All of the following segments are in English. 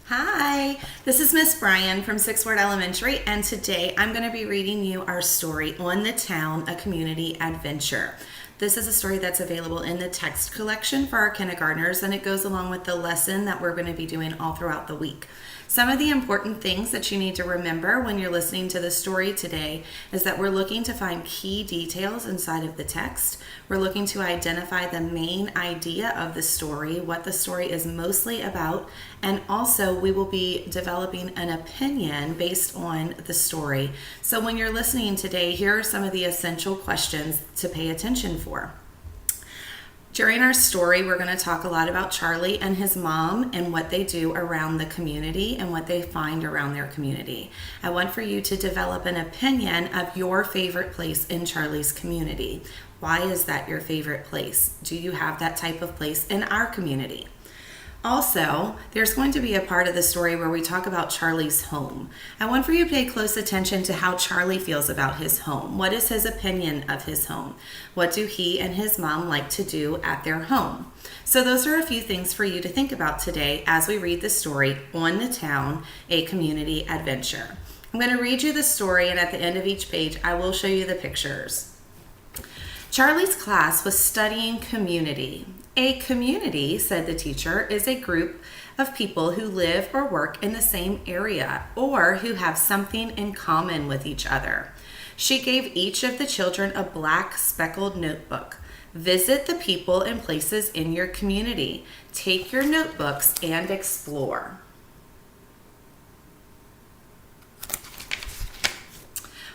Hi, this is Miss Bryan from Sixth Ward Elementary, and today I'm going to be reading you our story, On the Town, A Community Adventure. This is a story that's available in the text collection for our kindergartners, and it goes along with the lesson that we're going to be doing all throughout the week. Some of the important things that you need to remember when you're listening to the story today is that we're looking to find key details inside of the text. We're looking to identify the main idea of the story, what the story is mostly about, and also we will be developing an opinion based on the story. So when you're listening today, here are some of the essential questions to pay attention for. During our story, we're going to talk a lot about Charlie and his mom and what they do around the community and what they find around their community. I want for you to develop an opinion of your favorite place in Charlie's community. Why is that your favorite place? Do you have that type of place in our community? Also, there's going to be a part of the story where we talk about Charlie's home. I want for you to pay close attention to how Charlie feels about his home. What is his opinion of his home? What do he and his mom like to do at their home? So those are a few things for you to think about today as we read the story, On the Town, A Community Adventure. I'm going to read you the story, and at the end of each page, I will show you the pictures. Charlie's class was studying community. A community, said the teacher, is a group of people who live or work in the same area or who have something in common with each other. She gave each of the children a black speckled notebook. Visit the people and places in your community. Take your notebooks and explore.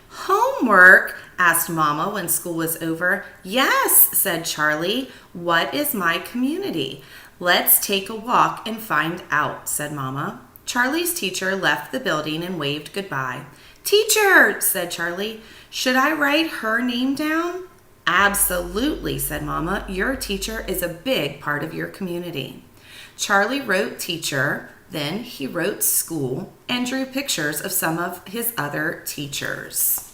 Homework? Asked Mama when school was over. Yes, said Charlie. What is my community? Let's take a walk and find out, said Mama. Charlie's teacher left the building and waved goodbye. Teacher, said Charlie, should I write her name down? Absolutely, said Mama. Your teacher is a big part of your community. Charlie wrote teacher, then he wrote school and drew pictures of some of his other teachers.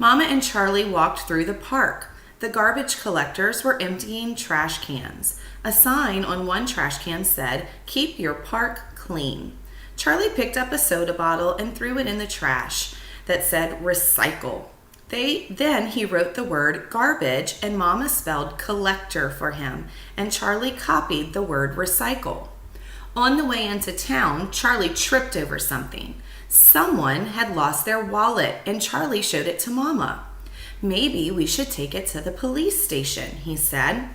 Mama and Charlie walked through the park. The garbage collectors were emptying trash cans. A sign on one trash can said, "Keep your park clean." Charlie picked up a soda bottle and threw it in the trash that said, "Recycle." Then he wrote the word garbage, and Mama spelled collector for him, and Charlie copied the word recycle. On the way into town, Charlie tripped over something. Someone had lost their wallet, and Charlie showed it to Mama. Maybe we should take it to the police station, he said.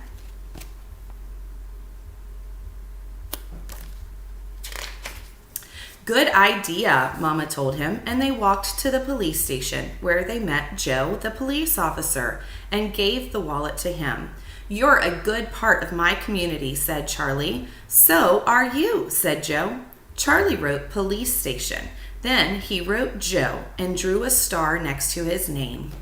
Good idea, Mama told him, and they walked to the police station, where they met Joe, the police officer, and gave the wallet to him. You're a good part of my community, said Charlie. So are you, said Joe. Charlie wrote police station. Then he wrote Joe and drew a star next to his name.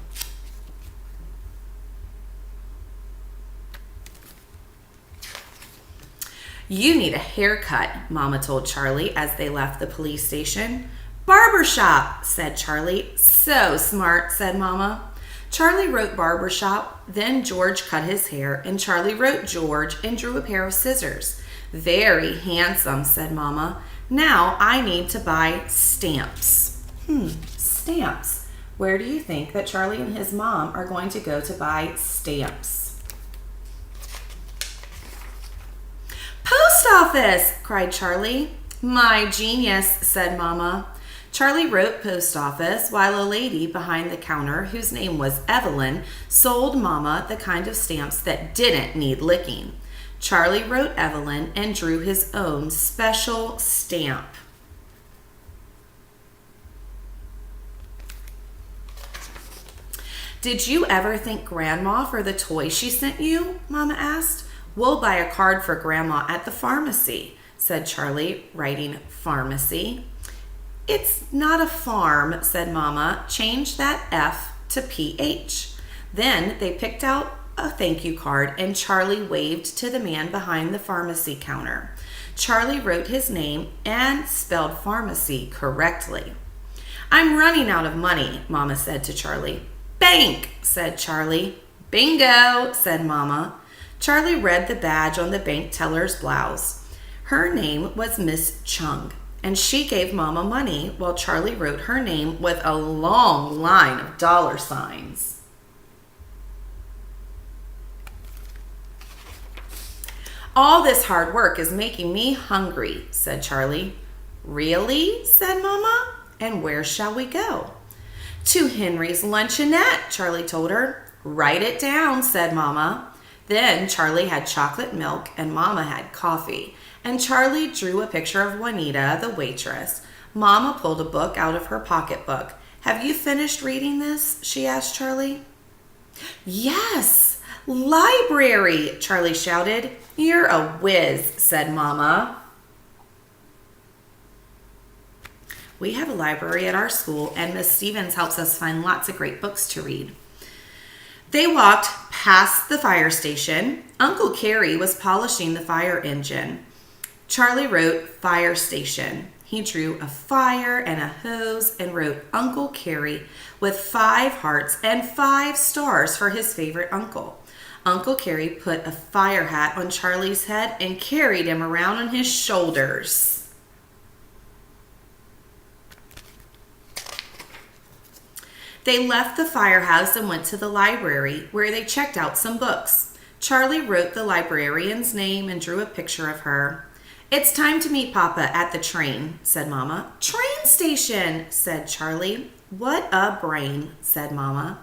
You need a haircut, Mama told Charlie as they left the police station. Barbershop, said Charlie. So smart, said Mama. Charlie wrote barbershop, then George cut his hair, and Charlie wrote George and drew a pair of scissors. Very handsome, said Mama. Now I need to buy stamps. Stamps. Where do you think that Charlie and his mom are going to go to buy stamps? Post office, cried Charlie. My genius, said Mama. Charlie wrote post office while a lady behind the counter, whose name was Evelyn, sold Mama the kind of stamps that didn't need licking. Charlie wrote Evelyn and drew his own special stamp. Did you ever thank Grandma for the toy she sent you? Mama asked. We'll buy a card for Grandma at the pharmacy, said Charlie, writing pharmacy. It's not a farm, said Mama. Change that F to PH. Then they picked out a thank you card, and Charlie waved to the man behind the pharmacy counter. Charlie wrote his name and spelled pharmacy correctly. I'm running out of money, Mama said to Charlie. Bank, said Charlie. Bingo, said Mama. Charlie read the badge on the bank teller's blouse. Her name was Miss Chung, and she gave Mama money while Charlie wrote her name with a long line of dollar signs. All this hard work is making me hungry, said Charlie. Really? Said Mama. And where shall we go? To Henry's luncheonette, Charlie told her. Write it down, said Mama. Then Charlie had chocolate milk and Mama had coffee. And Charlie drew a picture of Juanita, the waitress. Mama pulled a book out of her pocketbook. Have you finished reading this? She asked Charlie. Yes, library, Charlie shouted. You're a whiz, said Mama. We have a library at our school, and Miss Stevens helps us find lots of great books to read. They walked past the fire station. Uncle Carrie was polishing the fire engine. Charlie wrote fire station. He drew a fire and a hose and wrote Uncle Carrie with 5 hearts and 5 stars for his favorite uncle. Uncle Carrie put a fire hat on Charlie's head and carried him around on his shoulders. They left the firehouse and went to the library, where they checked out some books. Charlie wrote the librarian's name and drew a picture of her. It's time to meet Papa at the train, said Mama. Train station, said Charlie. What a brain, said Mama.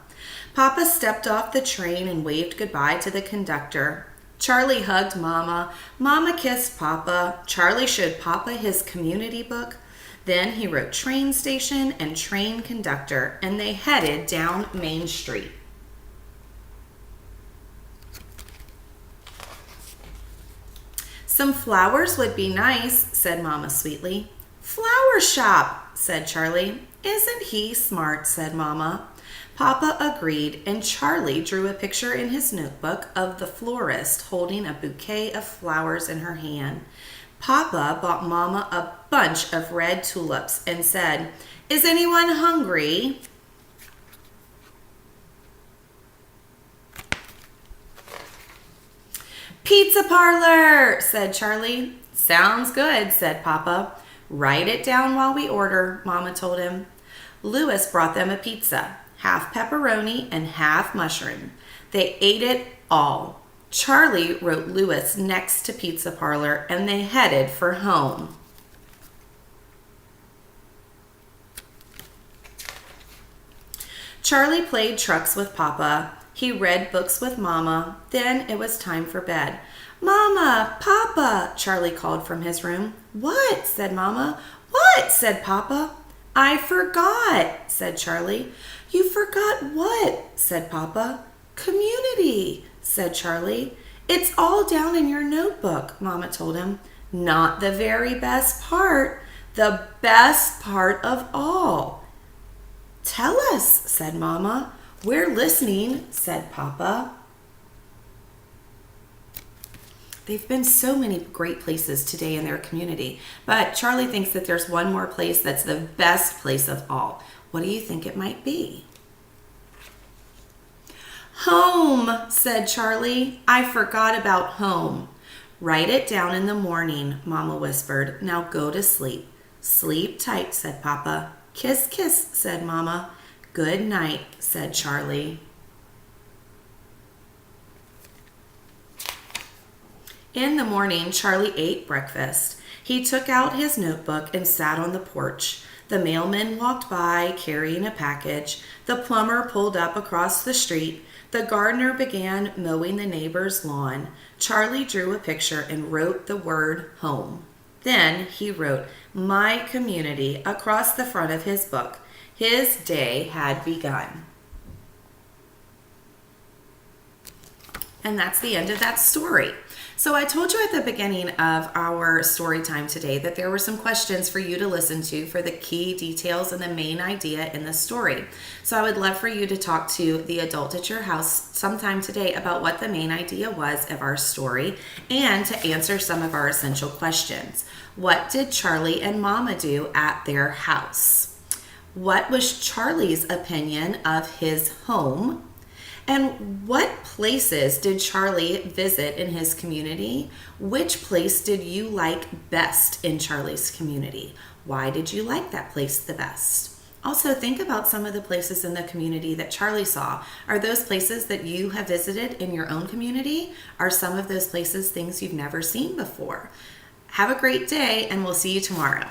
Papa stepped off the train and waved goodbye to the conductor. Charlie hugged Mama. Mama kissed Papa. Charlie showed Papa his community book. Then he wrote train station and train conductor, and they headed down Main Street. Some flowers would be nice, said Mama sweetly. Flower shop, said Charlie. Isn't he smart, said Mama. Papa agreed, and Charlie drew a picture in his notebook of the florist holding a bouquet of flowers in her hand. Papa bought Mama a bunch of red tulips and said, Is anyone hungry? Pizza parlor, said Charlie. Sounds good, said Papa. Write it down while we order, Mama told him. Louis brought them a pizza, half pepperoni and half mushroom. They ate it all. Charlie wrote Louis next to pizza parlor, and they headed for home. Charlie played trucks with Papa. He read books with Mama. Then it was time for bed. Mama, Papa, Charlie called from his room. What? Said Mama. What? Said Papa. I forgot, said Charlie. You forgot what? Said Papa. Community, said Charlie. It's all down in your notebook, Mama told him. Not the very best part. The best part of all. Tell us, said Mama. We're listening, said Papa. They've been so many great places today in their community, but Charlie thinks that there's one more place that's the best place of all. What do you think it might be? Home, said Charlie. I forgot about home. Write it down in the morning, Mama whispered. Now go to sleep. Sleep tight, said Papa. Kiss, kiss, said Mama. Good night, said Charlie. In the morning, Charlie ate breakfast. He took out his notebook and sat on the porch. The mailman walked by carrying a package. The plumber pulled up across the street. The gardener began mowing the neighbor's lawn. Charlie drew a picture and wrote the word home. Then he wrote my community across the front of his book. His day had begun. And that's the end of that story. So I told you at the beginning of our story time today that there were some questions for you to listen to for the key details and the main idea in the story. So I would love for you to talk to the adult at your house sometime today about what the main idea was of our story and to answer some of our essential questions. What did Charlie and Mama do at their house? What was Charlie's opinion of his home? And what places did Charlie visit in his community? Which place did you like best in Charlie's community? Why did you like that place the best? Also, think about some of the places in the community that Charlie saw. Are those places that you have visited in your own community? Are some of those places things you've never seen before? Have a great day, and we'll see you tomorrow.